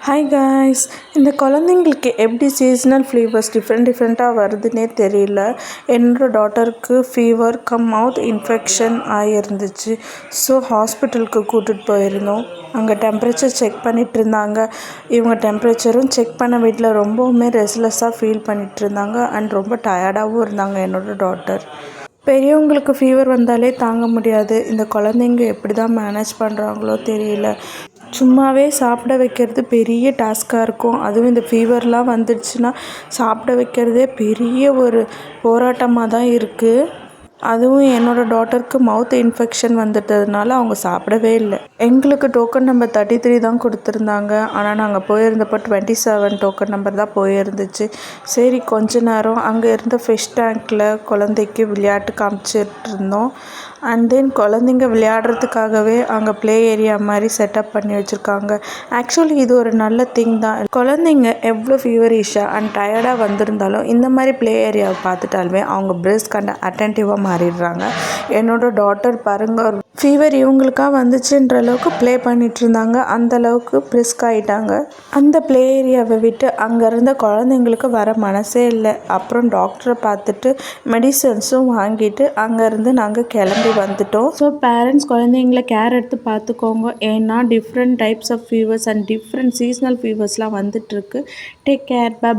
Hi guys, இந்த குழந்தைங்களுக்கு எப்படி சீசனல் ஃப்ளீவர்ஸ் டிஃப்ரெண்ட்டாக வருதுன்னே தெரியல. என்னோடய டாட்டருக்கு ஃபீவர் மவுத் இன்ஃபெக்ஷன் ஆகியிருந்துச்சு. ஸோ ஹாஸ்பிட்டலுக்கு கூட்டிகிட்டு போயிருந்தோம். அங்கே டெம்பரேச்சர் செக் பண்ணிகிட்டு இருந்தாங்க. இவங்க டெம்பரேச்சரும் செக் பண்ண வீட்டில் ரொம்பவுமே ரெஸ்ட்லெஸ்ஸாக ஃபீல் பண்ணிகிட்டு இருந்தாங்க அண்ட் ரொம்ப டயர்டாகவும் இருந்தாங்க என்னோடய டாட்டர். பெரியவங்களுக்கு ஃபீவர் வந்தாலே தாங்க முடியாது. இந்த குழந்தைங்க எப்படி தான் மேனேஜ் பண்ணுறாங்களோ தெரியல. சும்மாவே சாப்பிட வைக்கிறது பெரிய டாஸ்க்காக இருக்கும். அதுவும் இந்த ஃபீவர்லாம் வந்துடுச்சுன்னா சாப்பிட வைக்கிறதே பெரிய ஒரு போராட்டமாக தான் இருக்குது. அதுவும் என்னோடய டாட்டருக்கு மவுத் இன்ஃபெக்ஷன் வந்துட்டதுனால அவங்க சாப்பிடவே இல்லை. எங்களுக்கு டோக்கன் நம்பர் 33 தான் கொடுத்துருந்தாங்க. ஆனால் நாங்கள் போயிருந்தப்போ 27 டோக்கன் நம்பர் தான் போயிருந்துச்சு. சரி, கொஞ்ச நேரம் அங்கே இருந்த ஃபிஷ் டேங்க்கில் குழந்தைக்கு விளையாட்டு காமிச்சிட்டு இருந்தோம். அண்ட் தென் குழந்தைங்க விளையாடுறதுக்காகவே அங்கே ப்ளே ஏரியா மாதிரி செட்டப் பண்ணி வச்சுருக்காங்க. ஆக்சுவலி இது ஒரு நல்ல திங் தான். குழந்தைங்க எவ்வளோ ஃபீவரிஷாக அண்ட் டயர்டாக வந்திருந்தாலும் இந்த மாதிரி ப்ளே ஏரியாவை பார்த்துட்டாலுமே அவங்க பிரிஸ்க் அண்ட் அட்டென்டிவாக மாறிடுறாங்க. என்னோடய டாட்டர் பாருங்க, ஃபீவர் இவங்களுக்காக வந்துச்சுன்ற அளவுக்கு ப்ளே பண்ணிகிட்டு இருந்தாங்க. அந்தளவுக்கு பிரிஸ்க் ஆகிட்டாங்க. அந்த ப்ளே ஏரியாவை விட்டு அங்கே இருந்த குழந்தைங்களுக்கு வர மனசே இல்லை. அப்புறம் டாக்டரை பார்த்துட்டு மெடிசன்ஸும் வாங்கிட்டு அங்கேருந்து நாங்கள் கிளம்பி வந்துட்டோம். ஸோ பேரண்ட்ஸ் குழந்தைங்கள கேர் எடுத்து பார்த்துக்கோங்க. ஏன்னா different types of fevers and different seasonal ஃபீவர்ஸ்லாம் வந்துட்டுருக்கு. Take care, by.